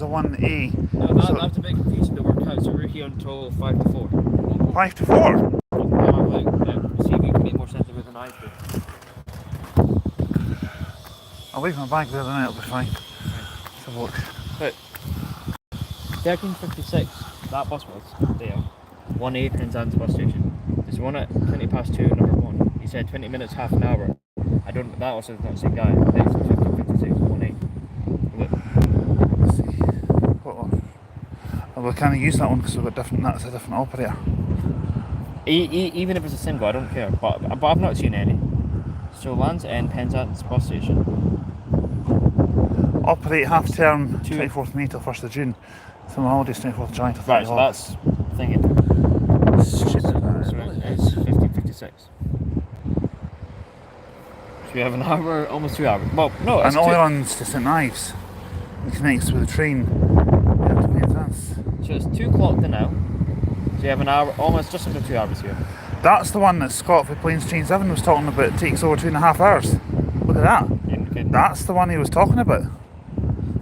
a 1A. No, that's a bit confusing to work out, so we're here until 5 to 4. 5 to 4? See if you can make more sense of it than I do. I'll leave my bag there then, it'll be fine. Right. Let's have a look. But 13:56, that bus was there. 1A Penzance bus station. There's one at 20 past 2, number 1. He said 20 minutes, half an hour. I don't, that also is not the same guy. It's 15:56, 1A. Look. Let's see. Well, we can't use that one because we've got different, that's a different operator. Even if it's a single, I don't care. But I've not seen any. So Land's End, Penzance bus station. Operate half term 24th May till 1st of June. Summer holidays 24th July till 30th. Right, so that's thinking. Stupid. So it's 15:56. So we have an hour, almost 2 hours. Well, no, it's and all runs to St Ives. It connects with the train. Yeah, to Penzance. So it's 2 o'clock to now. So you have an hour, almost just under 2 hours here. That's the one that Scott for Planes Trains Evan was talking about. It takes over 2.5 hours. Look at that. Yeah, that's the one he was talking about.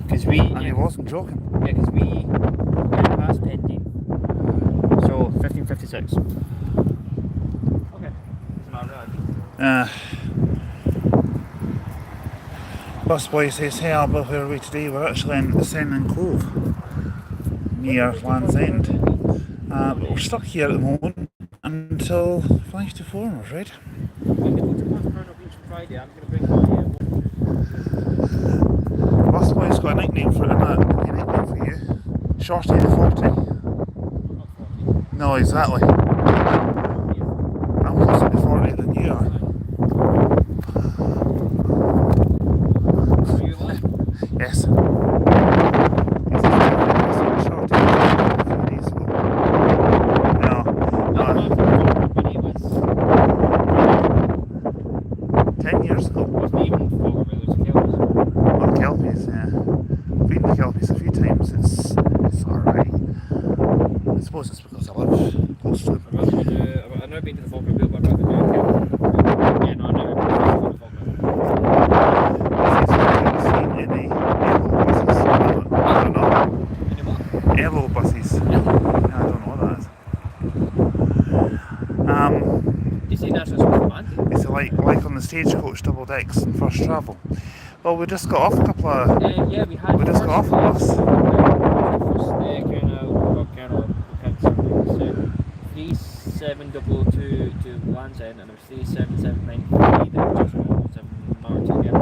Because he wasn't joking. Yeah, because we passed pending. So 15:56. Okay. It's not right. Busboy says, hey Alba, where are we today? We're actually in Sennin Cove, near Land's End. But we're stuck here at the moment until 5 to 4, I'm afraid. When we go to Montferno Beach on Friday, I'm going to bring my Busboy's got a nickname for you. Shorty the 40. No, exactly. I'm closer to 40 than you are. Yes. Shorty 10 days ago. No. 10 years ago. Oh, Kelpies, yeah. I've been to Kelpies a few times. It's alright. I suppose it's because I live close to them. I've never been to the Falkland Wheel, but I'd rather do it. Yeah, no, I've never been to the Falkland Wheel. Have you seen any buses? I don't know. Any what? Aero buses. Yeah, I don't know what that is. Do you see National School Command? It's like on the stagecoach double decks and first travel. Well, we just got off a couple of. Yeah, we had. We just got off a bus. 3722 to Land's End, and it was 37793 that was just almost an hour to get.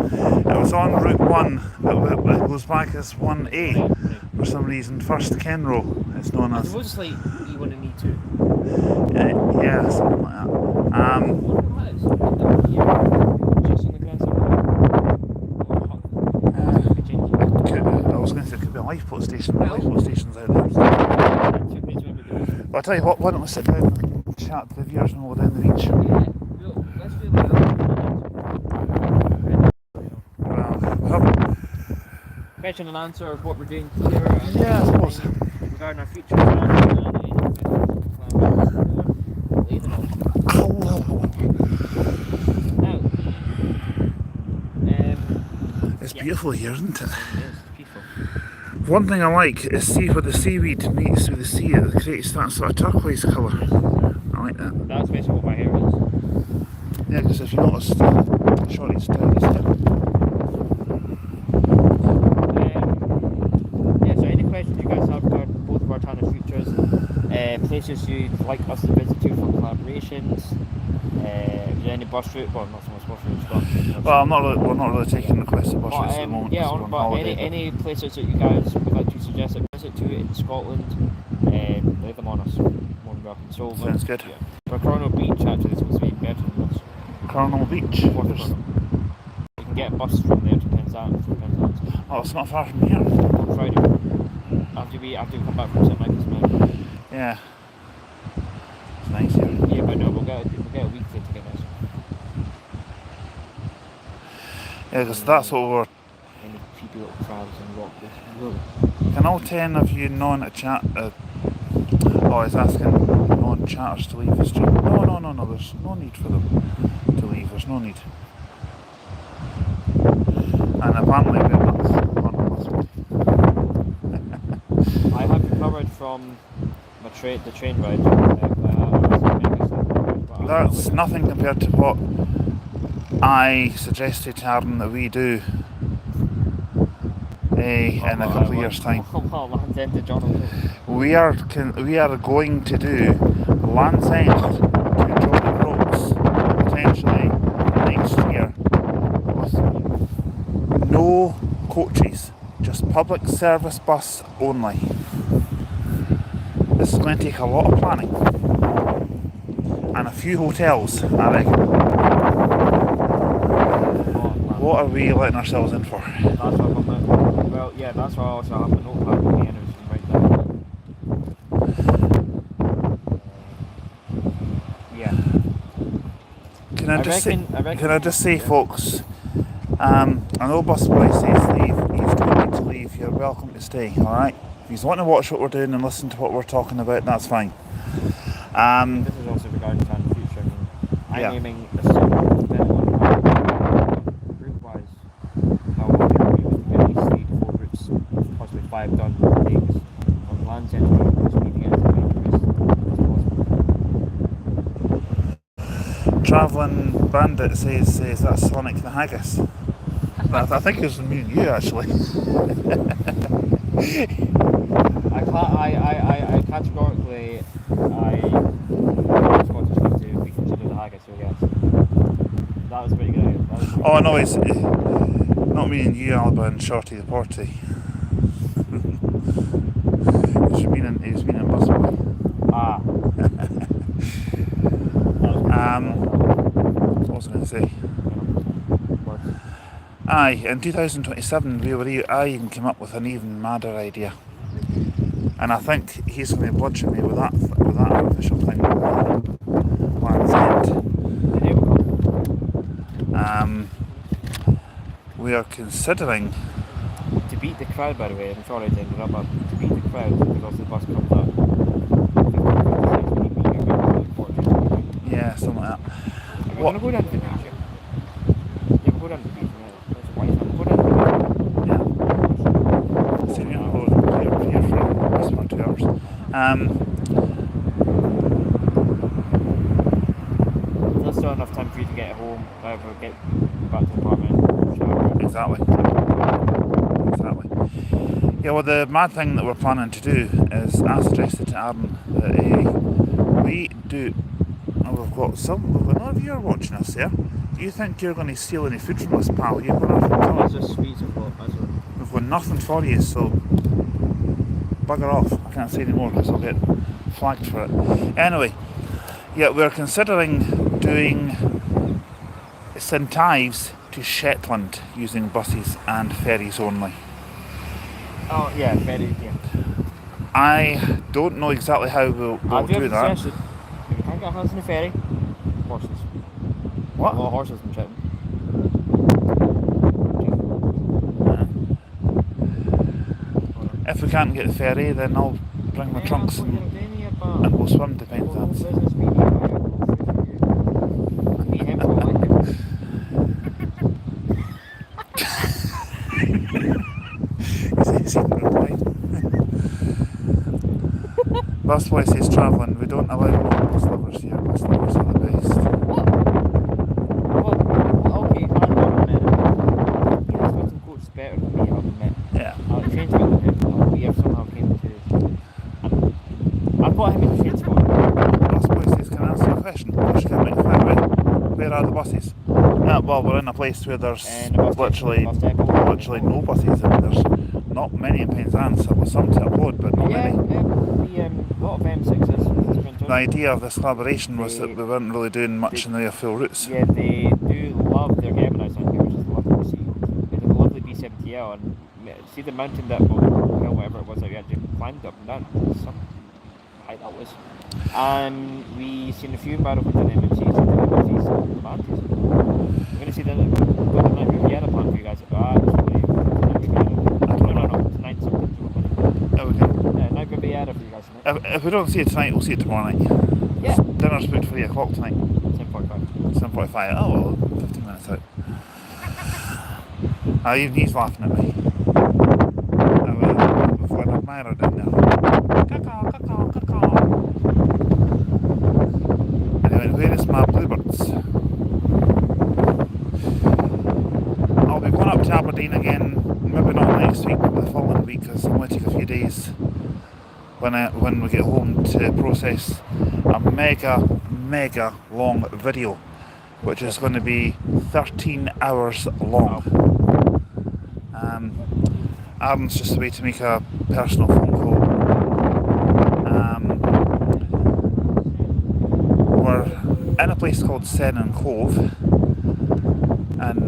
It was on Route 1, but it goes back as 1A for some reason. First Kenro, it's known as. It was like E1 and E2. Yeah, something like that. What is it? Just on the Grand Circle. I was going to say it could be a lifeboat station, but lifeboat station's out there. But I'll tell you what, why don't we sit down and chat to the viewers and hold down the reach? Yeah, let's do that. Well, Question and answer of what we're doing here. Yeah, I suppose. Regarding our future plans it's beautiful here, isn't it? It is beautiful. One thing I like is see where the seaweed meets with the sea, it creates that sort of turquoise colour. I like that. That's basically what my hair is. Yeah, because if you notice, Shorty's down his hip. Yeah, so any questions you guys have regarding both of our Tanner futures, places you'd like us to visit to for collaborations, is there any bus route, well not so much bus routes, but... Well, we're not really taking requests of bus routes at the moment. Yeah, we're on but holiday, any places that you guys would like to suggest a visit to in Scotland, leave them on us. More than welcome. So, sounds good. Yeah. For Coronal Beach, actually, it's supposed to be better than this. Coronal Beach? You can get a bus from there to Penzance. Oh, it's not far from here. On Friday. After we come back from St Michael's Mount. Yeah. It's nice here. Yeah, but no, we'll get a weekly ticket now. Yeah, because that's what we're... Any creepy little crabs and rock this. Can all 10 of you non-chat... he's asking non-chatters to leave the stream. No, there's no need for them to leave, there's no need. And apparently we're not on the bus. from the train ride. That's nothing compared to what I suggested to Aaron that we do in a couple of years' time. Land's End to John. We are going to do Land's End to John O'Groats potentially next year with no coaches, just public service bus only. This is going to take a lot of planning and a few hotels, I reckon. What are we letting ourselves in for? That's what I'm well, yeah, that's why I also have a notepad with me and everything right there. Yeah. Can I just say, yeah. folks, I know Busboy says leave. You don't need to leave. You're welcome to stay, alright? If you want to watch what we're doing and listen to what we're talking about, that's fine. This is also regarding time in the future. I mean, I'm aiming a certain group-wise, how we're going to get at least 3 to 4 routes, possibly 5 done days on Land's End routes, we need to get as many routes as possible. Travelling Bandit says that's Sonic the Haggis. I think it was me and you actually. I categorically, I Scottish enough to be considered a haggis, so yes. That was pretty good. Oh no, it's not me and you, Alba and Shorty the Porty. He was meaning Busboy. Ah. What was I going to say? Aye, in 2027 I even came up with an even madder idea. And I think he's going to bludgeon me with that artificial thing. Land's End. We are considering... To beat the crowd, by the way, I'm sorry to interrupt, but to beat the crowd, because the bus comes up. Yeah, something like that. Are we going to go down to the beach? Yeah, we'll go down to the beach. We'll go down to the beach. Yeah. So we're here for less than 2 hours. There's still enough time for you to get home, whatever, get back to the apartment, shower. Exactly. Yeah, well, the mad thing that we're planning to do is, I suggested to Aaron that we do. Oh, we've got another viewer watching us here. Do you think you're going to steal any food from us, pal? You're going to have to tell us. Just sweets and what? We've got nothing for you, so bugger off. I can't say any more because I'll get flagged for it. Anyway, yeah, we're considering doing St Ives to Shetland using buses and ferries only. Oh yeah, ferries, yeah. I don't know exactly how we'll do that. If you can't get a horse in a ferry, horses. What? A lot of horses in Shetland. If we can't get the ferry, then I'll bring my trunks and we'll swim to Penzance. Bus boy says travelling, we don't allow bus lovers here, bus lovers are the best. Well, okay, hang on a minute. He has got some quotes better than me, I'll admit. Yeah. I'll change better than him. We have somehow came to... I've got him in the train spot. Bus boy says, can I ask you a question? Where are the buses? Well, we're in a place where there's literally no buses. I mean, there's not many in Penzance. There was some to upload, but not many. A lot of M6s. The idea of this collaboration was that we weren't really doing much in the way of full routes. Yeah, they do love their Gemini's on here, which is lovely to see. They did a lovely B70L, and see the mountain that, well, whatever it was that we actually climbed up and down. Some height that was. And we seen a few Battlefield and MMCs and MMCs and Levantes. We're going to see the Night Riviera plan for you guys. No, tonight something. Oh, okay. Night Riviera for you guys tonight. If we don't see it tonight, we'll see it tomorrow night. Yeah. Dinner's booked for 8 o'clock tonight. 10:45. 7:45. Oh, well, 15 minutes out. Even he's laughing at me. Before I admirer down there. Caw, caw, caw, caw. Anyway, where is my bluebirds? I'll be going up to Aberdeen again, maybe not next week, but the following week, because it'll only take a few days when we get home to process a mega long video, which is going to be 13 hours long. Aaron's just away to make a personal phone call. We're in a place called Sennin Cove, and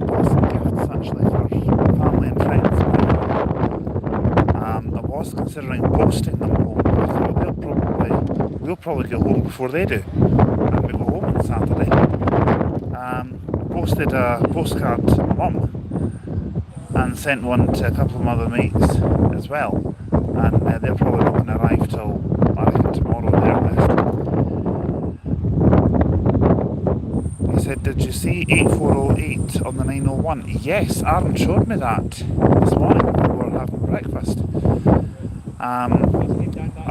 bought some gifts actually for family and friends. I was considering posting them home, but I thought we'll probably get home before they do, and we go home on Saturday. Posted a postcard to my mum and sent one to a couple of my other mates as well, and they're probably not going to arrive till I reckon tomorrow at the earliest. He said, did you see 8408 on the 901? Yes, Aaron showed me that this morning when we were having breakfast. I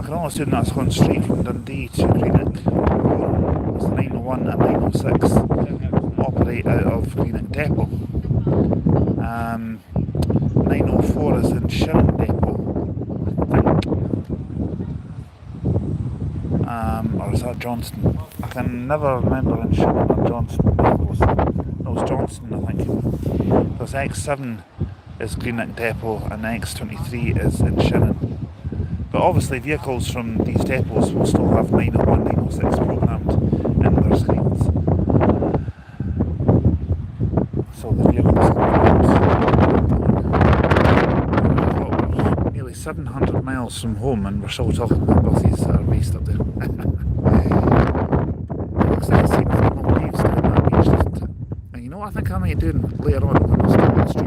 can only assume that's going straight from Dundee to Greenock. It's the 901 and 906 operate out of Greenock Depot. 904 is in Shinnon Depot, I think. Or is that Johnston? I can never remember in Shinnon or Johnston depots. No, it's Johnston, I think. Because X7 is Greenock Depot and X23 is in Shinnon. But obviously vehicles from these depots will still have 901, 906 programmed in their screens. So the vehicles can go. 700 miles from home and we're still talking about buses that are based up there. It looks like it's seen from Maldives down that beach, doesn't it? And you know what I think I might do later on when we start the stream?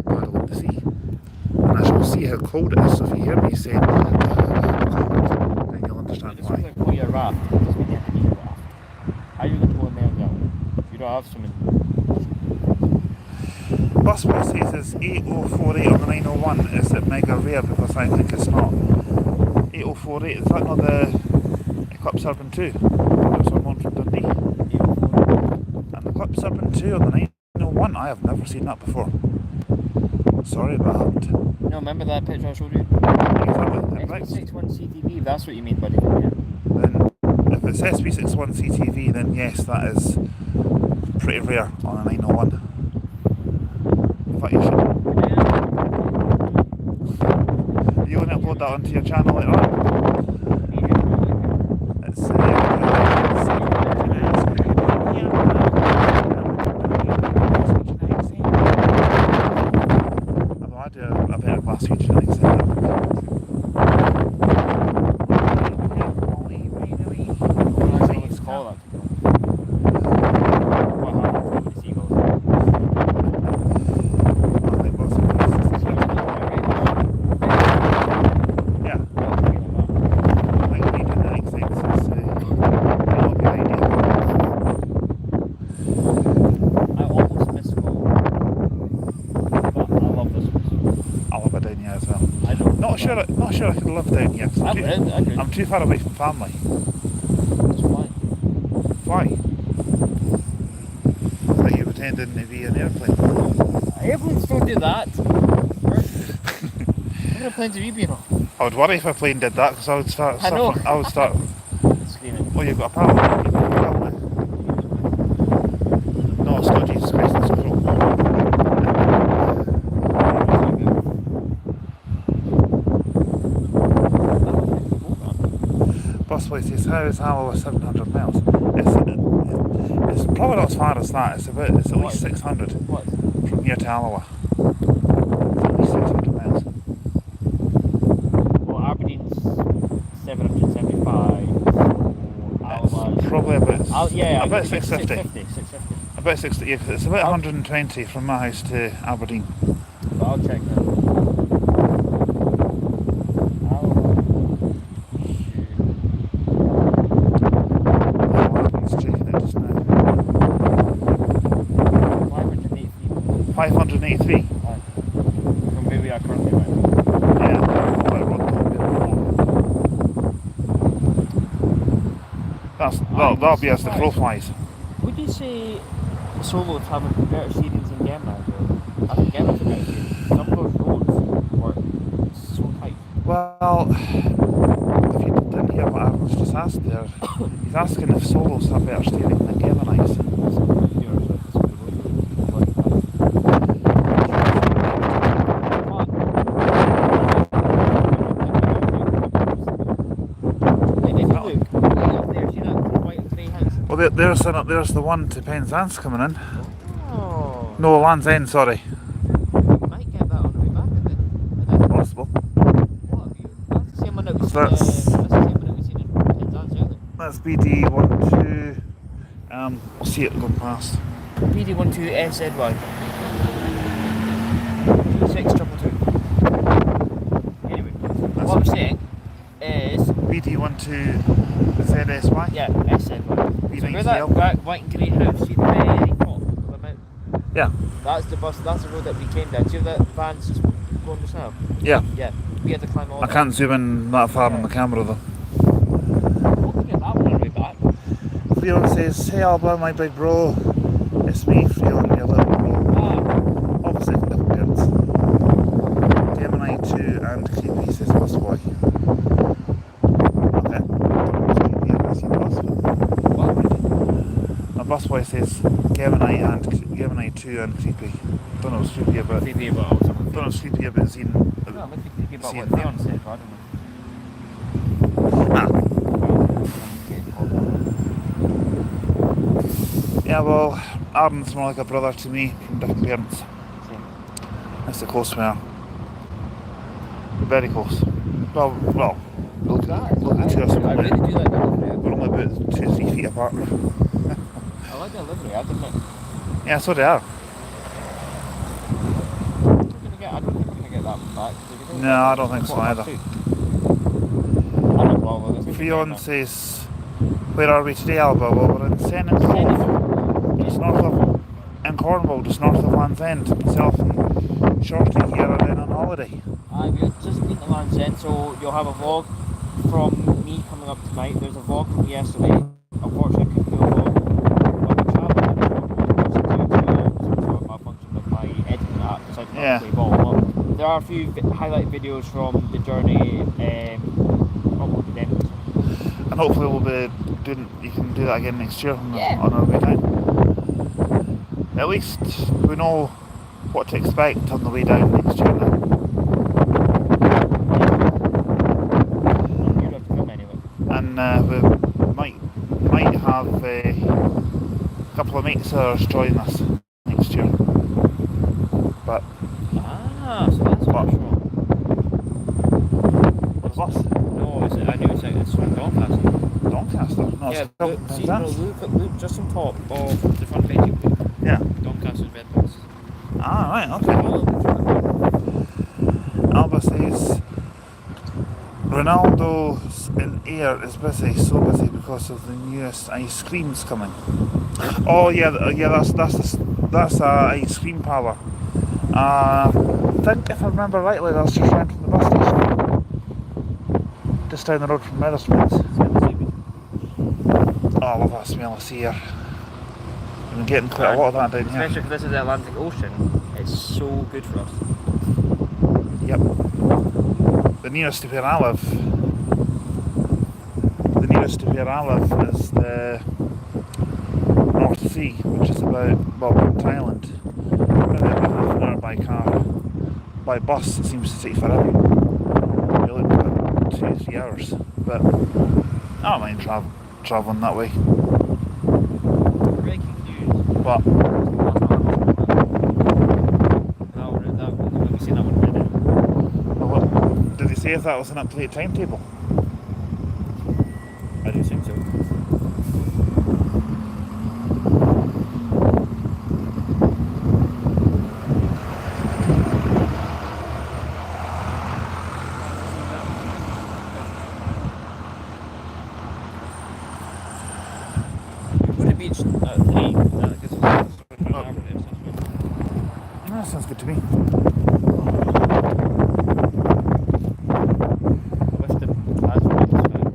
Paddle in the sea. And I shall see how cold it is, so if you hear me saying cold, then you'll understand why. It's like your raft. It doesn't mean you have to need a raft. How are you going to go in there and go? You don't have swimming. Busboy says it's 8048 on the 901. Is it mega rare? Because I think it's not. 8048, is that not the Eclipse Urban 2? There's one from Dundee. And the Eclipse Urban 2 on the 901, I have never seen that before. Sorry about that. No, remember that picture I showed you? Exactly. SP61 CTV, that's what you mean, buddy. Yeah. Then, if it's SP61 CTV, then yes, that is pretty rare on a 901. In fact, you should. Are you going to upload that onto your channel later on? It's although I do a better glass feature than setup. Let's call that. Not sure I could live down here. I'm too far away from family. That's fine. Why? I thought you were pretending to be an airplane. Airplanes don't do that. How many planes have you been on? I would worry if a plane did that because I would start. Screaming. Oh, you've got a pal. No, it's not Jesus Christ. It's a crow. Busboy says, how is Alba 700 miles? It's probably not as far as that. It's at least 600 from here to Alba. It's at least 600 miles. Well, Aberdeen's 775. Alba's probably about about 650. 650. About 60. Yeah, it's about 120 from my house to Aberdeen. But I'll check that. 583. From where we are currently right. Yeah, quite a road a bit more. That'll be as the crow flies. Would you say Solos have better steerings than Gemini? I think Gemini's a better steering. Some of those roads were so tight. Well, if you didn't hear what Aaron's just asked there, he's asking if Solos have better steering than Geminis. Well, there's the one to Penzance coming in. Oh. No, Land's End, sorry. Might get that on the way back, is it? Possible. What have you? That's the same one that we seen. That's the same one that we seen in Penzance earlier. That's BD12. We'll see it going past. BD12 SZY. 2622. Anyway, what I'm saying is BD12 ZSY. yeah, SZY. So where that white and green house, see the very top of the mountain. Yeah. That's the road that we came down. See where that van's just going just now? Yeah. Yeah. We had to climb all I can't zoom in that far on the camera though. We'll get that one on the way back. Freon says, "Hey Alba, my big bro. It's me, Freon, your little bro." Obviously from different parents. Gemini 2 and Creepy says Busboy. Okay. Creepy and I see the Busboy. What? A Busboy says Gemini 2 and Creepy. Don't know what's creepy about. Creepy about Don't know what's creepy about seeing. no, it might be creepy about what Theon said, but I don't know. Yeah, well, Aaron's more like a brother to me from different parents. That's the close we are. We're very close. Well, look at us. I really do like the livery. We're only about 2-3 feet apart. I like the livery, I didn't know. Yeah, so they are. I don't think we're going to get that back. No, I don't think so either. Freon says, "Where are we today, Alba?" Well, we're in Sennin Cove, just north of, in Cornwall, just north of Land's End. Myself and Shorty here are in on holiday. We've just been to Land's End, so you'll have a vlog from me coming up tonight. There's a vlog from yesterday. Unfortunately, I couldn't do a vlog. But the travel malfunction with my editing app, decided not to play ball. But there are a few highlight videos from the journey. Uploaded them. And hopefully we'll be doing, you can do that again next year on our way down. At least we know what to expect on the way down next year now. You'd have to film anyway. And we might have a couple of mates of ours join us next year. But So that's what? what's wrong. What's us? No, I knew it's from Doncaster. Doncaster? No, Yeah, it's look just on top of the front page. Yeah. Doncaster's red box. Ah, right, okay. Alba says, "Ronaldo's in air is busy, so busy because of the newest ice creams coming." Oh yeah, that's a ice cream parlour. I think if I remember rightly, that's just round from the bus station, just down the road from Methersmiths. Oh, I love that smell of sea air. I've been getting quite a lot of that down here. Especially if this is the Atlantic Ocean, it's so good for us. Yep. The nearest to where I live is the North Sea, which is about, Brent Island. Maybe about half an hour by car. By bus, it seems to take forever. You look about 2-3 hours. But I don't mind travelling that way. Breaking news. But We've seen that one right now. well, did they say if that was an up-to-date timetable? I do think so. Beach at 3. That gives us an hour there, so that's sounds good to me. I wish the ads were this big.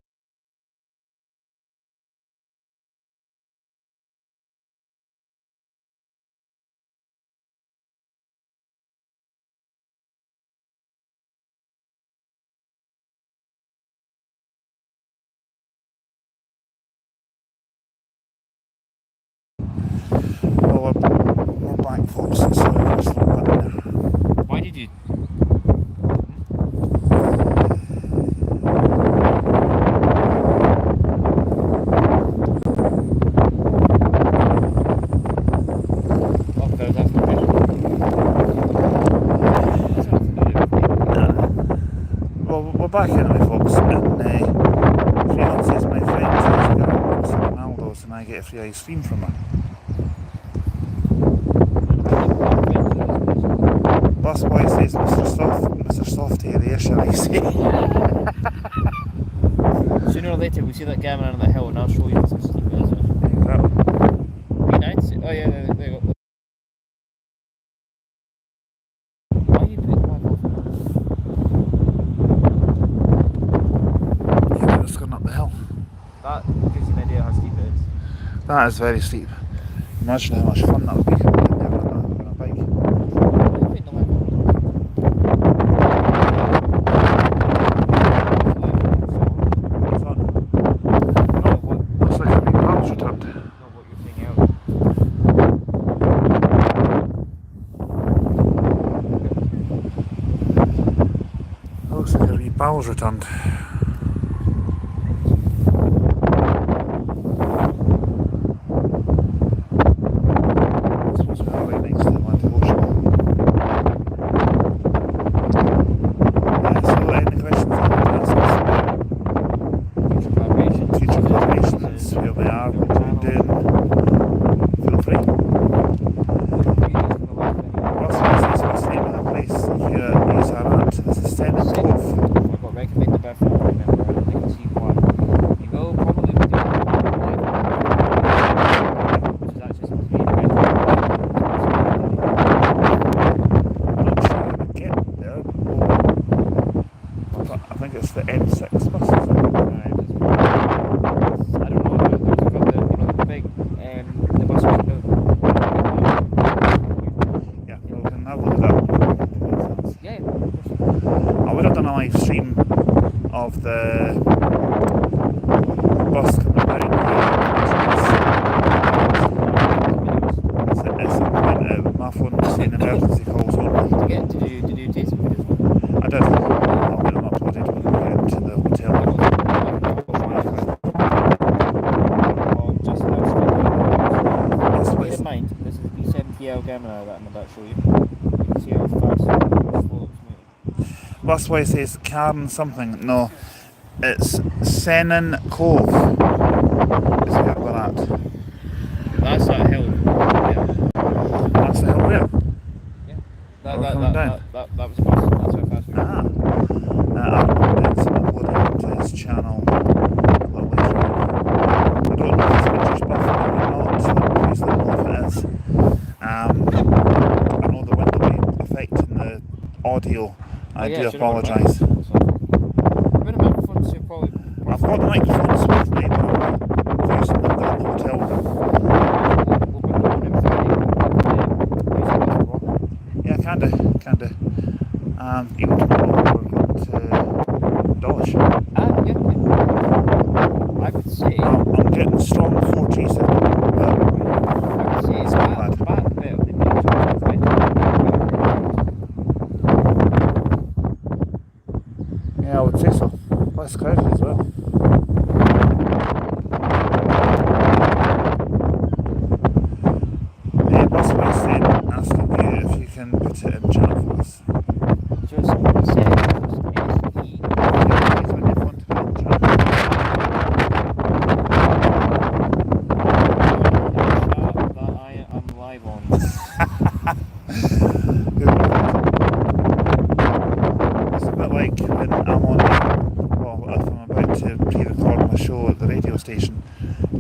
Well, we're back, folks. So just a little bit there. Why did you? Oh, there's that information. Well, we're back anyway, folks. And Freelance says my friend says I got Ronaldo's and I get a free ice cream from her. Busboy says Mr. Softy, there shall I say. Sooner or later, we see that gammon on the hill, and I'll show you what's asleep, isn't it? Exactly. Oh yeah, there you go. Why are you putting my off? Yeah, we're just going up the hill. That gives you an idea how steep it is. That is very steep. Imagine how much fun that would be coming in there on a bike. Looks like a big barrel's returned. Looks like a wee barrel's returned. Of the bus coming down here. At some point, my phone was saying emergency calls only. Did you taste videos? I did. I'll get them uploaded when we get to the hotel. Bear in mind, this is the B70L camera that I'm about to show you. You can see how fast and slow it's moving. Busway says Cairn something. No, it's Senan Cove. Is where we're at. That's that hill. Yeah. That's the hill there. Yeah. That That was a bus. That's how fast we were. I'm uploading it to his channel a little later on. I don't know if it's Winter's buffering or not, so please let me know if it is. I know the wind will be affecting the audio. I do apologise. I've got the microphones with me, but I'm using them down the hotel room. Yeah, can do. Even tomorrow we're going to Dodge. Yeah. I would say... I'm getting strong 4G signal, but I would say it's not bad better than the yeah, I would say so. Less crowded as well. Busway said, asking you if you can put it in chat for us. Just say SE. Yeah, when you want to put it in chat. That I am live on. It's a bit like when I'm on, if I'm about to pre-record my show at the radio station,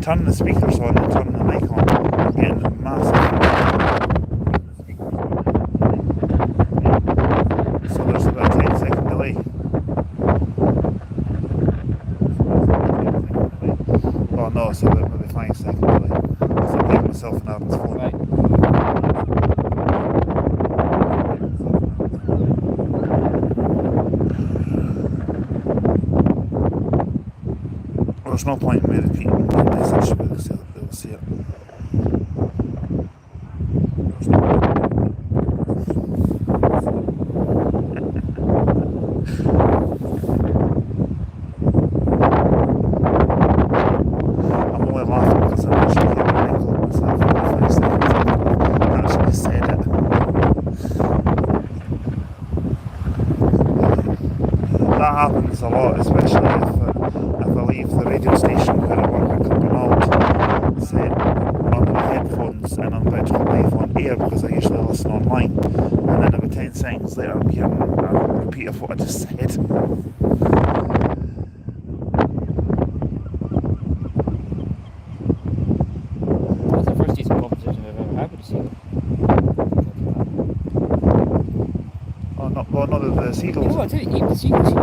turn the speakers on and turn the mic on. I'm getting massive. Darren's phone. Right. There's no point in me repeating my message because they'll see it. There's no point. I'm only laughing because I'm actually hearing the record myself for 5 seconds. I actually said it. That happens a lot, especially if I leave the radio station where I work at Cumbernauld set on my headphones and I'm about to go live on air because I usually listen online, and then about 10 seconds later I'm hearing a repeat of what I just said. That's the first decent competition I've ever had with a seagull. Oh, not the seagulls. You know what, I tell you, the seagulls here.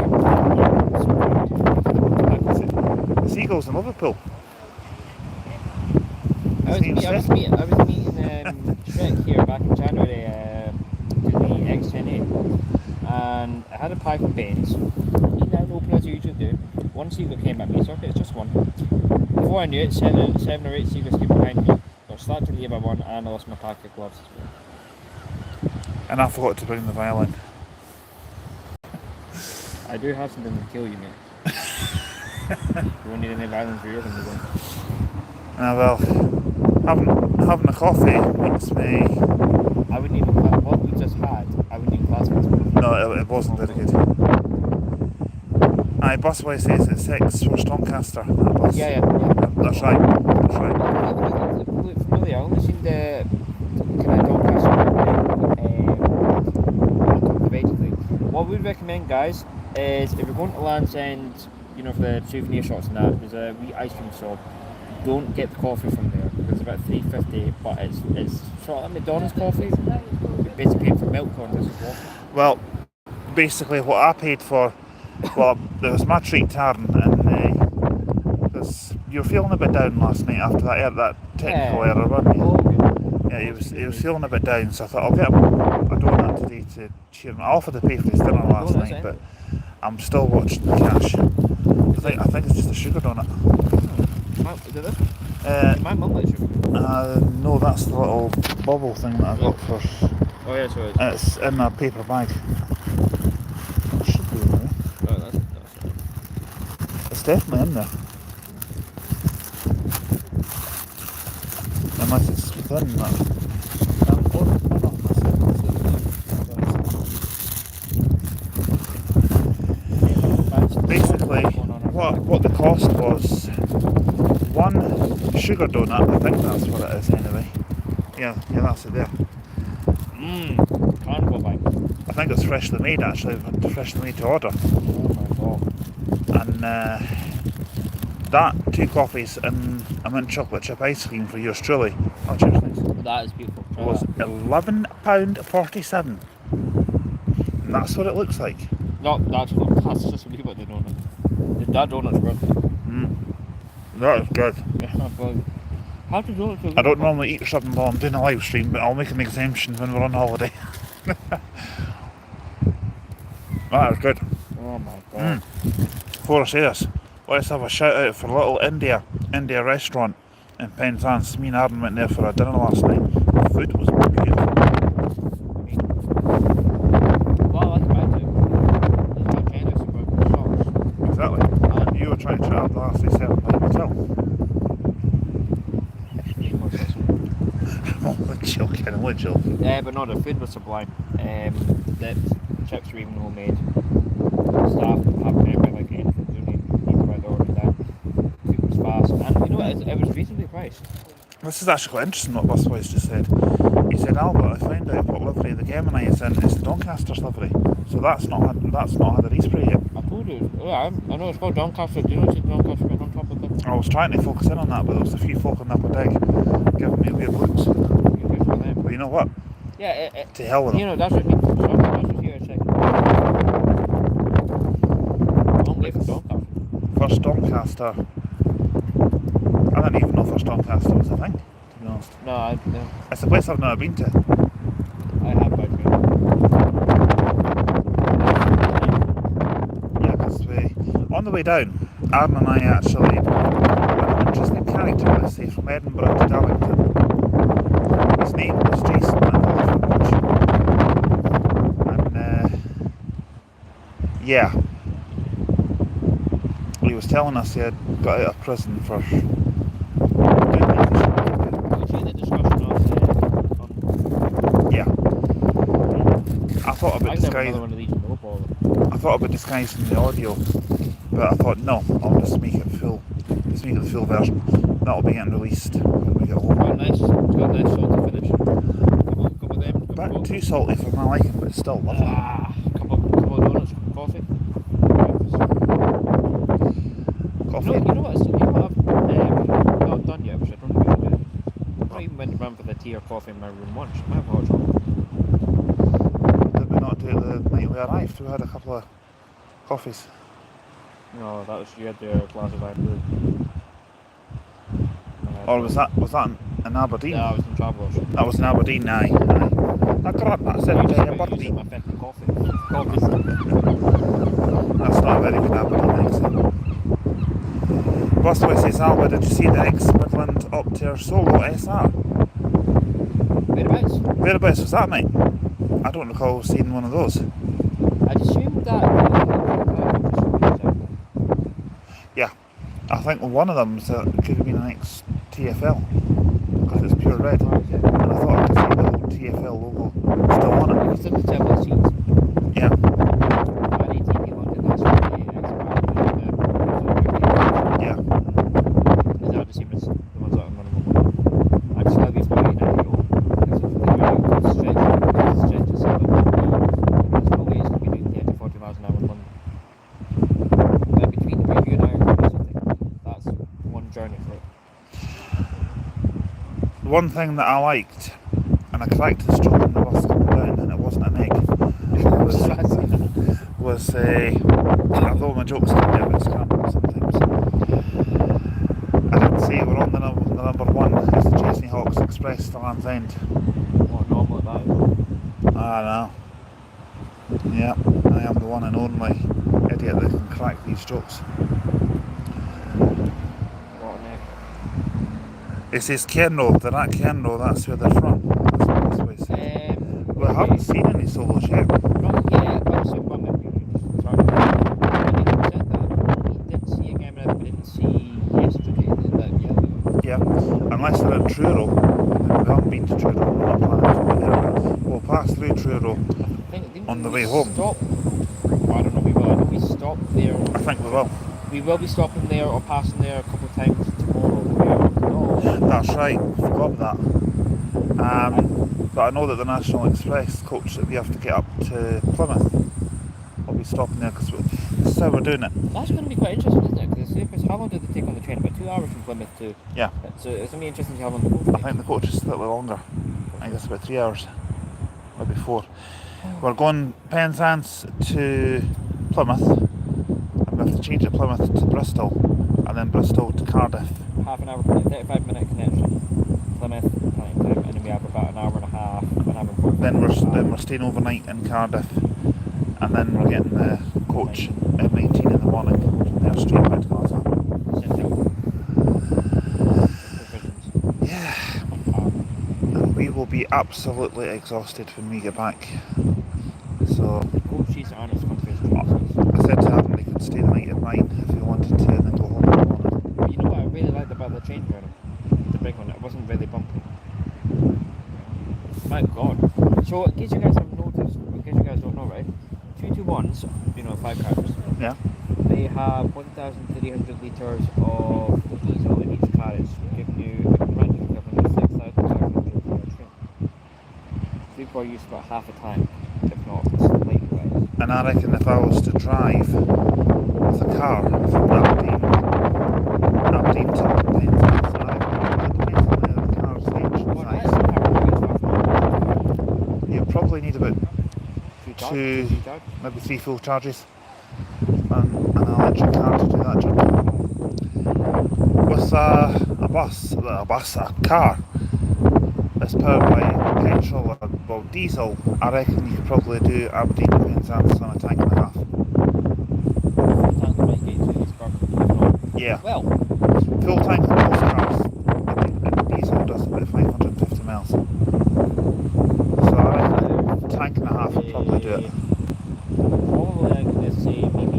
The seagulls in Liverpool. I was meeting Shrek here back in January to the X10A, and I had a pie from Baines. Eating out open as I usually do. One seagull came at me, so okay, it's just one. Before I knew it, seven or eight seagulls came behind me. I was slapped in the ear by one, and I lost my pack of gloves as well. And I forgot to bring the violin. I do have something to kill you, mate. You won't need any violence for your thing again. Well, having a coffee makes me... I wouldn't even what we just had. I wouldn't even class it as one. No, it wasn't very good. Aye, busway says it's 6 for Doncaster. That bus. Yeah. That's right. Look familiar. I only seen the kind of Doncaster basically. What we'd recommend, guys, is if you're going to Land's End, you know, for the souvenir shops and that, there's a wee ice cream shop. Don't get the coffee from there because it's about $3.50, but it's sort of like McDonald's coffee. You're basically paying for milk on this as well. Well, basically what I paid for, well, there was my treat, Tarn, and because you were feeling a bit down last night after that technical error, weren't you? Yeah, he was feeling a bit down, so I thought I'll get him a donut today to cheer him. I offered to pay for his dinner last night, but I'm still watching the cash. I think it's just a sugar donut. Is it this? My mum likes sugar. No, that's the little bubble thing that I got for... Oh yeah, so it's in a paper bag. It should be in there. Oh, that's It's definitely in there. Unless it's within that. Basically, what the cost was, one sugar donut, I think that's what it is anyway. Yeah, that's it there. Carnival bike. I think it's freshly made actually, freshly made to order. Oh my god. And that, 2 coffees and a mint chocolate chip ice cream for yours truly. Oh, cheers, thanks. That is beautiful. It was £11.47. And that's what it looks like. No, that's just a wee bit of the donut. That donut's good. That is good. Yeah, but how do donuts I don't normally eat something while I'm doing a live stream, but I'll make an exemption when we're on holiday. That is good. Oh my god. Before I say this, let's have a shout out for Little India restaurant in Penzance. Me and Aaron went there for a dinner last night. The food was beautiful. Well, that's my too. That's my Chinese about sauce. Exactly. You were trying to chat up the last 3 7 night hotel. I'm only joking. But no, the food was sublime. The chips were even homemade. Staff have never like anything to do need to buy the order that. Food was fast, and you know what? It was reasonably priced. This is actually quite interesting what Busboy's just said. He said, Alba, I found out what livery the Gemini is in. It's the Doncaster's livery. So that's not had a respray yet. I told you. Yeah, I know it's called Doncaster. Do you know it's Doncaster written on top of it? I was trying to focus in on that, but there was a few folk on that dig giving me weird looks. But you know what? Yeah, to hell with them. You know, that's what I mean. So that's what here a second. Long live Doncaster. First Doncaster. I didn't even know First Doncaster was a thing, to be honest. No. It's a place I've never been to. I have by train. Yeah, because on the way down, Aaron and I actually had an interesting character, let's say, from Edinburgh to Darlington. His name was Jason Watch. And yeah, he was telling us he had got out of prison for yeah. I thought about disguising the audio, but I thought no, I'll just make it full. Just make it the full version. That'll be getting released when we get home. Quite nice. It's got a nice salty finish. Couple of them. But too salty for my liking, but it's still lovely. Couple of donuts, coffee. Coffee. You know what I've not done yet, which I don't really do. I not even went around for the tea or coffee in my room once. I might have hot chocolate. Did we not do it the night we arrived? We had a couple of coffees. No, that was you had your glass of iron blue. Or was that in Aberdeen? Yeah, I was in Travelers. That was in Aberdeen, aye. I grabbed that said Aberdeen. My fifth coffee. That's not a very good Aberdeen accent. Busway says, Alba, did you see the ex-Midland Opter Solo SR? Whereabouts? Whereabouts was that, mate? I don't recall seeing one of those. I'd assumed that. Yeah, I think one of them could have been an ex-TFL because it's pure red. And I thought I could see the old TFL logo still on it. It's in the table seats. Yeah. Yeah. Is that the same as the ones that I'm running? I'm just going to be flying now. Because if they stretch to 7, there's no way it's going to be doing 30 to 40 miles an hour in London. But between the review and Iron that's one journey for it. One thing that I liked, and I corrected the stroke in the bus coming down, and it wasn't an egg, was although my jokes can be a bit scrambled sometimes, I did say we're on the number one, it's the Chesney Hawks Express to Land's End. What normal that is. I know. Yeah, I am the one and only idiot that can crack these jokes. What an egg. It says Kenro, they're at Kenro, that's where they're from. That's what this way says. We haven't seen any solos yet. Not yet, but so one that we just tried. He said that. He did see a game that we didn't see yesterday, that yellow. Yeah, unless they're at Truro. We haven't been to Truro, we're not planning to go there. We'll pass through Truro on the way home. I don't know, we will. I know we stop there. I think we will. We will be stopping there or passing there a couple of times tomorrow. That's right, forgot that. But I know that the National Express coach that we have to get up to Plymouth will be stopping there because this is how we're doing it. That's going to be quite interesting, isn't it? Because how long did they take on the train? About 2 hours from Plymouth to... Yeah. So it's going to be interesting to see how long the coach takes. I think the coach is slightly longer. I think it's about 3 hours, maybe 4. We're going Penzance to Plymouth, and we have to change at Plymouth to Bristol, and then Bristol to Cardiff. Half an hour, 35-minute connection. Plymouth, time, and then we have about an hour and a half, an hour and 45. Then we're staying overnight in Cardiff, and then we're getting the coach at 19 in the morning from there straight back to Gaza. Yeah. And we will be absolutely exhausted when we get back. So I said to Adam they could stay the night at mine if he wanted to, and then go home in the morning. You know what I really liked about the train journey? The big one, it wasn't really bumpy. My God. So in case you guys haven't noticed, in case you guys don't know, right? 221s, 5 cars. Yeah. They have 1,300 litres of diesel in each carriage, giving you a range equivalent of 6,500 litres per train. 3-4 use about half a tank, if not slightly less. And I reckon if I was to drive with a car from Aberdeen to Penzance, I reckon it depends on the car's range and size. You probably need about two, maybe 3 full charges, and an electric car to do that job. With a car, it's powered by petrol or well diesel, I reckon you could probably do Aberdeen to Penzance on a tank and a half. Tank might get to this perfect. Yeah. Well, Full tank on most cars and diesel does about 550 miles. So I reckon tank and a half would probably do it. probably like, let's say maybe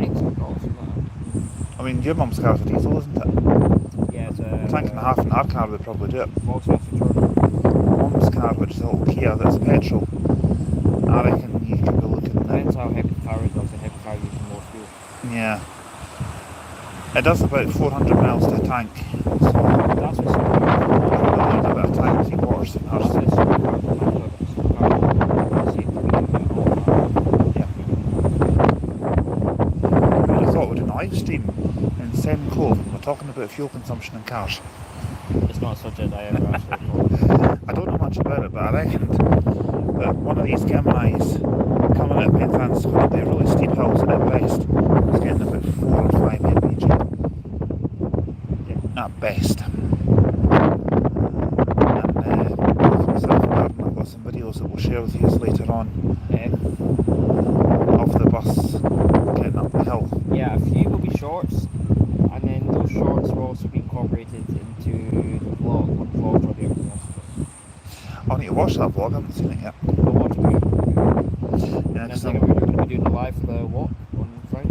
extra dollars for that. I mean, your mum's car's a diesel, isn't it? Yeah, it's a Tank and a half in our car would probably do it. Volkswagen Touring. Mum's car, which is a little Kia that's petrol, I reckon you could be looking Depends at. how heavy the car is, obviously heavy car using more fuel. Yeah. It does about 400 miles to a tank. So That's what's probably a bit of tank, 3/4 of That's ours. a supercar. Yeah. I thought we'd do a live stream in Sen Cove and we're talking about fuel consumption in cars. It's not a subject I ever actually thought. I don't know much about it, but I reckoned that one of these Geminis coming out of Penzance going up the really steep hills at best is getting about 4 or 5 mpg. Yeah. At best. And myself and Darren, I've got some videos that we'll share with you later on of the bus getting up the hill. Yeah, a few will be shorts, and then those shorts will also be incorporated into the vlog, one vlog for the other one. I need to watch that vlog, I haven't seen it yet. We'll watch it. Yeah, And then 'cause we're going to be doing the live for the walk on Friday.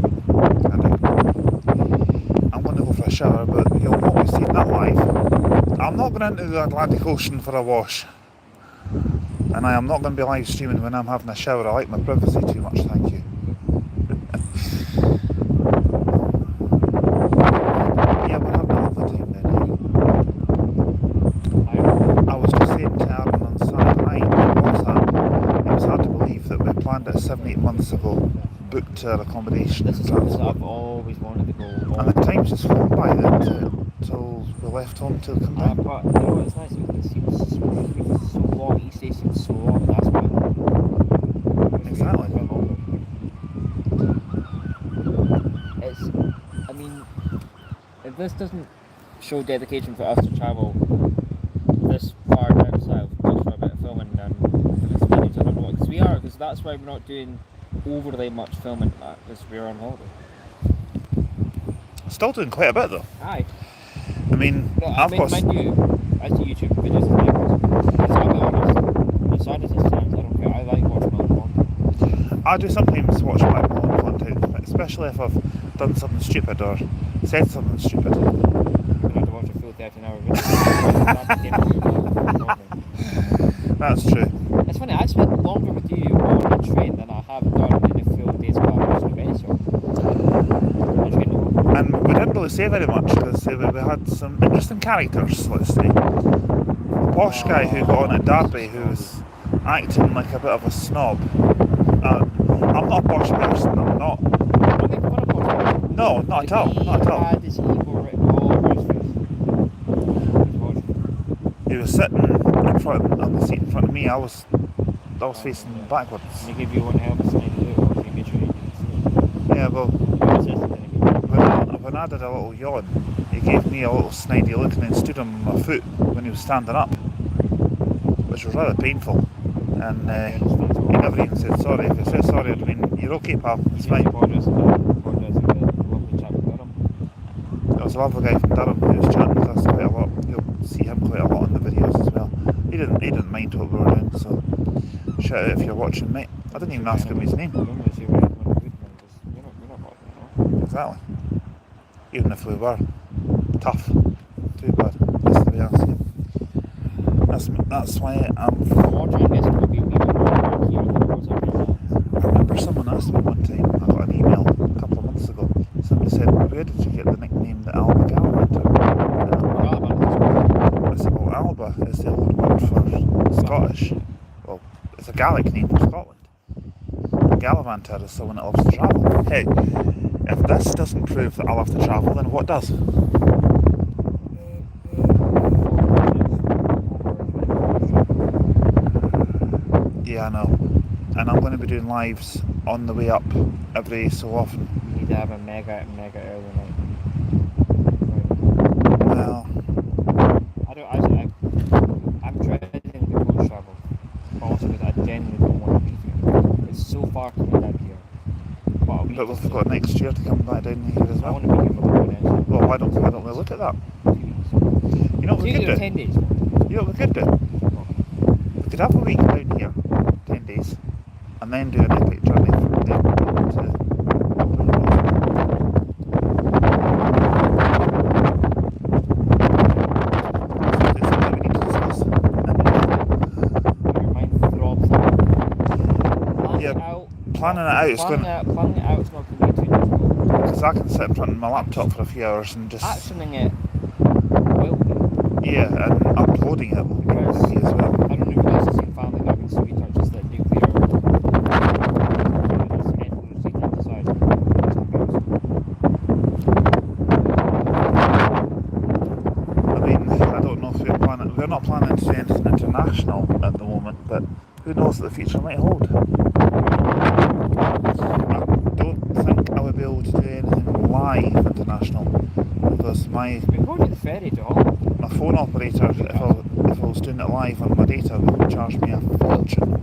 I'm going to go for a shower, but you'll not be seeing that live. I'm not going into the Atlantic Ocean for a wash. And I am not going to be live streaming when I'm having a shower. I like my privacy too much, thank you. Yeah, we're having a lovely time then. I was just saying to Aaron on Saturday night on WhatsApp, it was hard to believe that we planned it 7-8 months ago, booked our accommodation This and is something that transport. I've always wanted to go And on. the time's just flown by then till we left home till come down. But you know what, it's nice, it seems so long, each day seems so long, that's why. Exactly. It's, I mean, if this doesn't show dedication for us to travel this far down south just for a bit of filming and for this minutes, I don't know, because we are, because that's why we're not doing overly much filming because we're on holiday. Still doing quite a bit though. Aye. I mean, No, I I've mean, got... mind you, I do YouTube videos and videos. Because I'll be honest, as sad as it sounds, I don't care, I like watching other content. I do sometimes watch my own content, especially if I've done something stupid or said something stupid. You don't have to watch a full 13-hour video. That's true. It's funny, I spent longer with you on the train than I have done in a full day's car watching any show. The train alone. And we didn't really say very much because we had some interesting characters, let's say. A posh guy who got on at Derby who was acting like a bit of a snob. I'm not a posh person, I'm not. I don't think what a podcast. No, not at all, not at all. He had his ego written all over his face. He was watching. He was sitting in front on the seat in front of me, I was facing Yeah. backwards. And he gave you one hell of a snide look, or he made sure you didn't see it. Yeah, well, You insisted that he did. when I did a little yawn, he gave me a little snidey look and then stood on my foot when he was standing up, which was rather painful. And he never even said sorry. If he said sorry, I'd mean, you're okay, pal, it's fine. Apologise to the lovely chap with Durham. There was a lovely guy from Durham who was chatting with us quite a lot. You'll see him quite a lot in the videos as well. He didn't mind what we were doing, so shout out if you're watching, mate. I didn't even ask him his name. I don't really see why anyone would, because you're not bothering, no? Exactly. Even if we were tough, too bad. That's the way I see it. That's why I'm. Watching this will be a wee bit more here than it was already. I remember someone asked me one time, I got an email a couple of months ago, somebody said, where did you get the nickname the Alba Galavanter? I said, well, Alba is the old word for Scottish. Well, it's a Gaelic name for Scotland. Galavanter is someone that loves to travel. Hey, if this doesn't prove that I love to travel, then what does? Yeah, I know. And I'm going to be doing lives on the way up every so often. You need to have a mega early night. Well, I'm but we've got next year to come back down here as I well. want to be here for the next Well, why don't we look at that? 2 weeks. You know what we could do? 10 days. You know what we could do? We could have a week down here, 10 days, and then do an epic journey from there to it's something we need to discuss. Your mind throbs. Yeah, planning it out is Planning it out is not going to be too difficult. because I can sit in front of my laptop for a few hours and just Actioning it will be. yeah, and uploading it will be easy as well. I don't know if that's the same family that can sweet touch is the nuclear headphones you can decide. I mean, I don't know if we're not planning to do anything international at the moment, but who knows what the future might hold. I don't think I would be able to do anything live international because my We're going to the ferry to Holland. phone operator, if I was doing it live on my data, would charge me a fortune.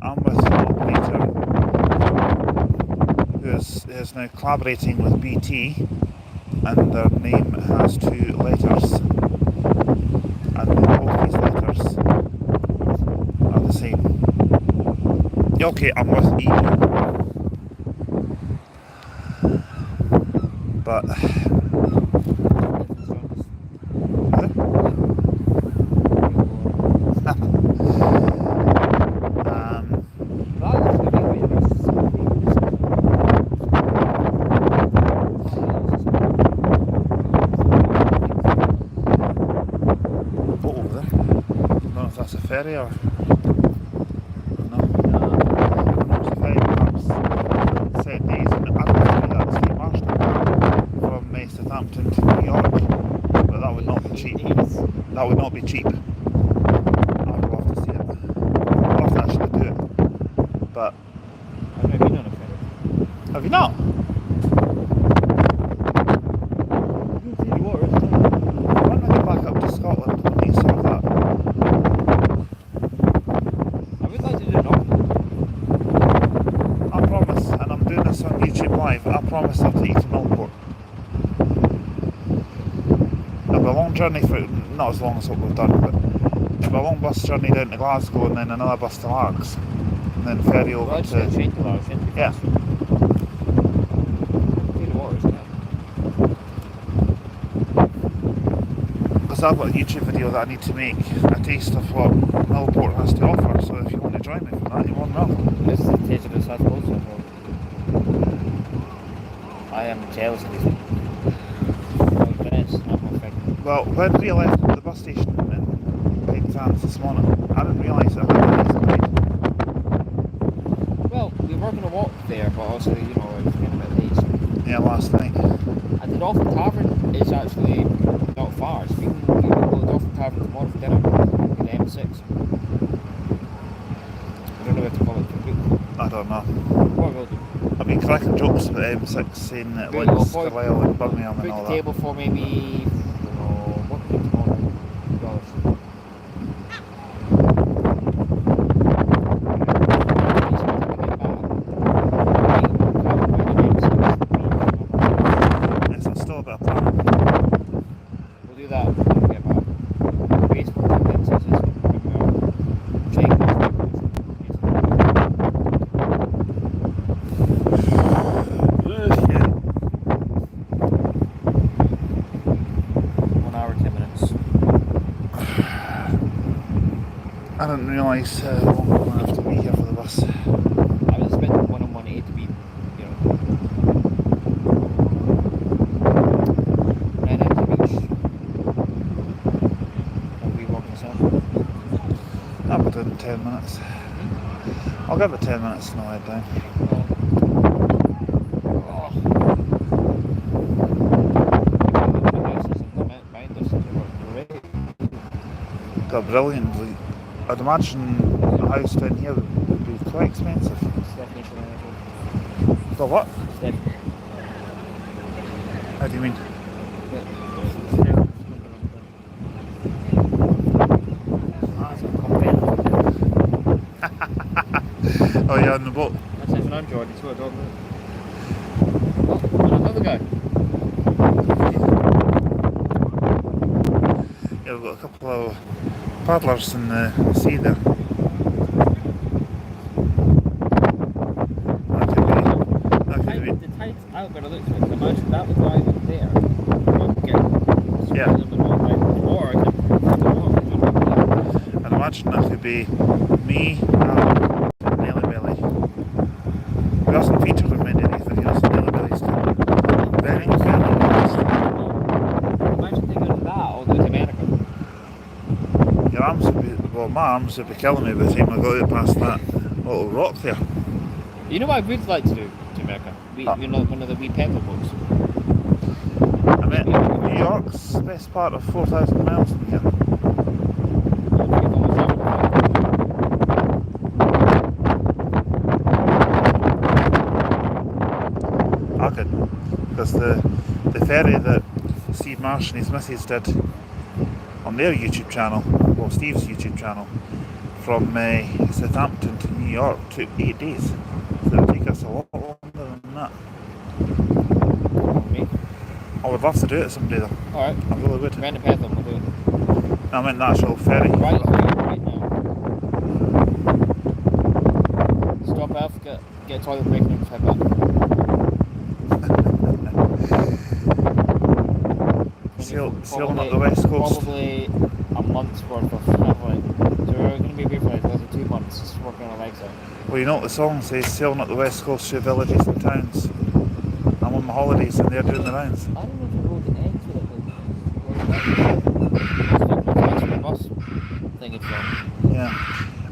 I'm with an operator who is now collaborating with BT, and their name has 2 letters, and both these letters are the same. Okay, I'm with E. But that's a ferry or no? It's a ferry perhaps set days, and I don't think that's the Marston from Southampton to New York, but that would not be cheap. That would not be cheap. I would love to see it. I'd love to actually do it. But I've never been on a ferry. have you not? I want to get back up to Scotland when you saw that. I would like to do an option. I promise, and I'm doing this on YouTube Live, I promise I'll take you to Millport. It'll be a long journey not as long as what we've done, but it'll be a long bus journey down to Glasgow and then another bus to Largs, and then ferry over Well, I just get a to... train to Largs, Yeah. Because I've got a YouTube video that I need to make, a taste of what Millport has to offer, so if you want to join me for that, you're more than welcome. This is the taste of the South Coast. I am jealous of these people. Well, when we left the bus station in Penzance this morning, I didn't realise it had a nice ride. Well, we were going to walk there, but also, you know, it was getting a bit late. So. Yeah, last night. And the Dolphin Tavern is actually not far. So we can go to the Dolphin Tavern tomorrow for dinner in the M6. I don't know what to call it. I don't know. What we'll do. I mean, cracking jokes about M6 saying that Right, links well, to Lisle and Birmingham and Book all the that. table for maybe, what can we do tomorrow? $2. Yes, it's still a bit of plan. We'll do that when we get back. Facebook and Pinterest is check. 1 hour, 10 minutes. I didn't realise how long I'm going to have to be here for the bus. I was expecting 1:18 to be, you know, 9 hours of each. I'll be walking myself. I'll be doing 10 minutes. I'll give it 10 minutes and I'll head down. Got a brilliant view. I'd imagine a house down here would be quite expensive. The what? How do you mean? you on the boat? That's an Android, it's what a dog is. Oh, and another guy. Yeah, we've got a couple of paddlers in the sea there. That could be. The tide's out by the looks of it. Imagine that was lying there. Yeah. Or I could I'd imagine that could be me, Alan, and Nelly Belly. He doesn't feature in many of these videos, Nelly Belly's too. Very nice. Imagine thinking that all the way to America. Your arms would be, well, my arms would be killing me by the time I got out past that little rock there. You know what I would like to do to America? You know, one of the wee pedal boats. I mean, New York's the best part of 4,000 miles from here. I could, because the ferry that Steve Marsh and his missus did on their YouTube channel, well, Steve's YouTube channel, from Southampton to New York took 8 days. So it would take us a lot longer than that. Me? I would love to do it someday though. Alright. I really would. Rent a pedal, we'll do it. I meant the actual ferry. Right now. Stop off, get a toilet break and head back. Sailing up the west coast. Probably a month's worth of travelling. So we're going to be away for like less than 2 months, just working on our legs out. Well, you know what the song says, sailing up the west coast through villages and towns. I'm on my holidays and they're doing the rounds. I don't know if the road ends with it. The bus thing it's from. Yeah,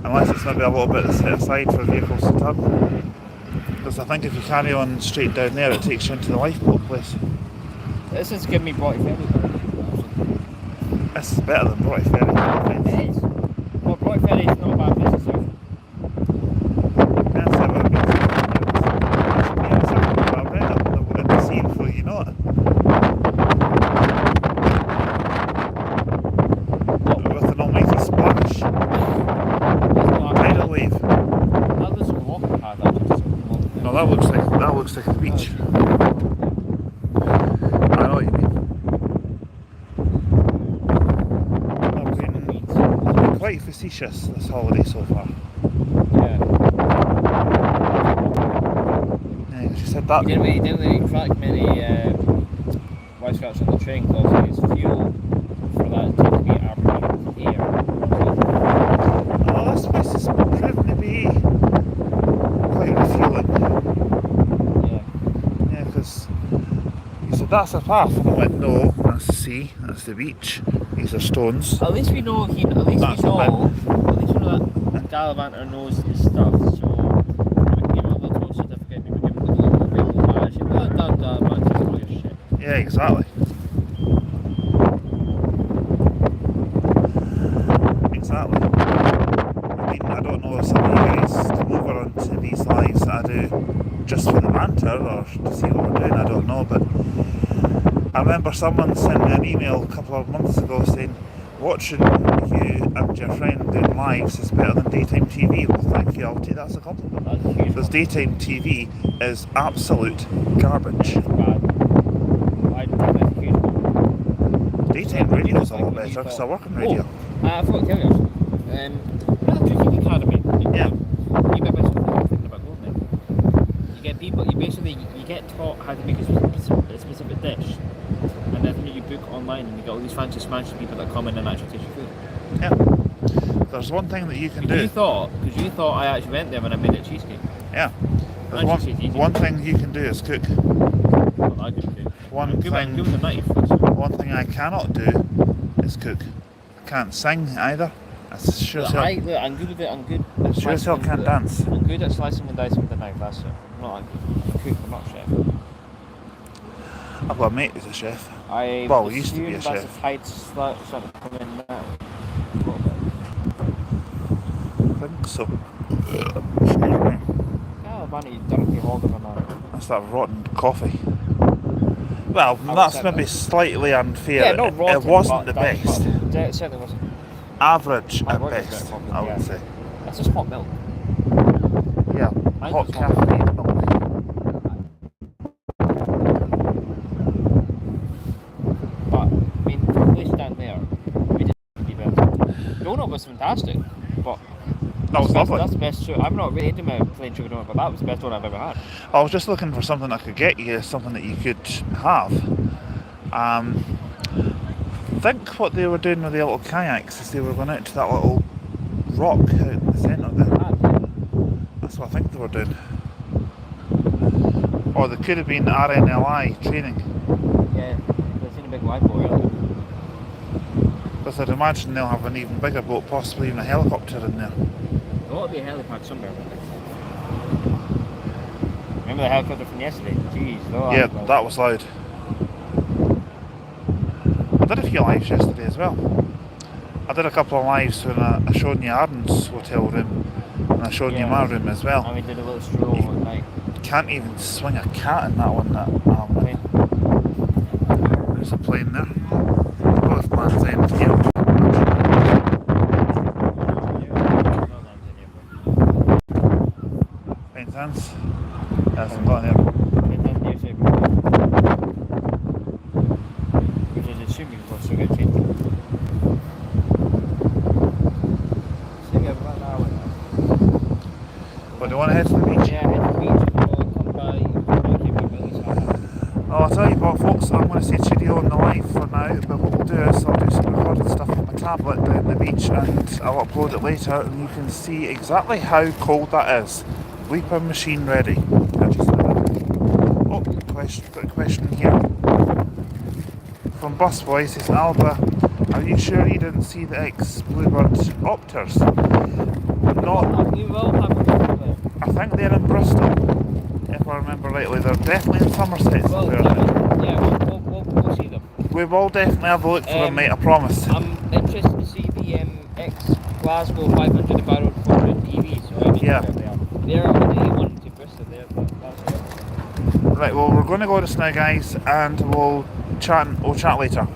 unless it's maybe a little bit set aside for vehicles to turn. Because I think if you carry on straight down there, it takes you into the lifeboat place. This is giving me Broughty Ferry. This is better than Broughty Ferry. It is. Well, Broughty Ferry is not a bad place itself. That's how it is. I'll end up in the sea before you know it. With an almighty splash. Tidal wave. That looks like a walking path actually. No, that looks like a beach. I know what you mean. I've been quite facetious this holiday so far. Yeah. Yeah, she said that. He didn't really crack many wisecracks on the train because it's fuel for that to be arbitrary air. Oh, this place is proven to be quite refueling. Yeah. Yeah, because he said that's a path, and I went no, that's the sea, that's the beach, these are stones. At least we know that Galavanter knows his stuff, so we can give him a little toast certificate, maybe give him a little rainbow badge. Well done, Galavanter, all your shit. Yeah, exactly. Exactly. I mean, I don't know if some of you guys come over onto these lives that I do just for the banter or to see what we're doing, I don't know, but I remember someone sent me an email a couple of months ago saying watching you and your friend doing lives is better than daytime TV. Well, thank you, I'll take that as a compliment. That's huge. Because daytime TV is absolute garbage. Bad. I think that's a huge one. Daytime radio is a lot better because I work on radio. I forgot to tell you. You know the Cooking Academy? Yeah. You get basically thinking about going there. You get people, you get taught how to make a specific dish. And then you book online and you get all these fancy smashy people that come in and actually taste your food. Yeah. There's one thing that you can do. Because you thought I actually went there when I made a cheesecake. Yeah. There's Actually, one thing you can do is cook. Well, I couldn't do. One Give thing me the knife. One thing I cannot do is cook. I can't sing either. That's sure as hell. I'm good with it. I'm good. At Sure as hell can't dance. I'm good at slicing and dicing with the knife. That's it. I'm not a cook. I'm not a chef. I've got a mate who's a chef. I Well, he used to be a that's chef. a tight sort of come in now. I think so. Excuse me. Oh, man, you dirty hog of a man. That's that rotten coffee. Well, I that's would say maybe that. slightly unfair. Yeah, not rotten. It wasn't but the best. It certainly wasn't. Average I at would best, say I would yeah. say. That's just hot milk. Yeah. hot caffeinated milk. But I mean, the place down there, we just be better. Donut was fantastic, but That was lovely. that's the best show. I'm not really into my plain sugar donut, but that was the best one I've ever had. I was just looking for something I could get you, something that you could have. I think what they were doing with the little kayaks is they were going out to that little rock out in the centre there. That's what I think they were doing. Or they could have been RNLI training. Yeah, I've seen a big whiteboard earlier. Because I'd imagine they'll have an even bigger boat, possibly even a helicopter in there. There ought to be a helipad somewhere. Remember the helicopter from yesterday? Jeez, oh, Yeah, that was loud. I did a few lives yesterday as well. I did a couple of lives when I showed you Arden's hotel room, and I showed you my room as well. And we did a little stroll at night. You can't even swing a cat in that one. There's a plane there. Both Land's End here. Penzance. Hasn't got there. Which is assuming we'll still get changed. But do you want to head to the beach? Yeah, head to the beach and we'll come by Oh, I'll tell you what folks, I'm going to say cheerio on the live for now, but what we'll do is I'll do some recorded stuff on my tablet down the beach and I'll upload it later and you can see exactly how cold that is. Bleeper machine ready. Oh, got a question here. From Busboy, says Alba, are you sure you didn't see the ex-Bluebird Opters? Not. We will have a look at them. I think they're in Bristol, if I remember rightly. They're definitely in Somerset somewhere. We'll see them. We will definitely have a look for them, mate, I promise. I'm interested to see the ex-Glasgow 500 barrel 400 EVs. So Yeah. They're only one to Bristol there, but that's it. Right, well, we're going to go just now, guys, and we'll chat later.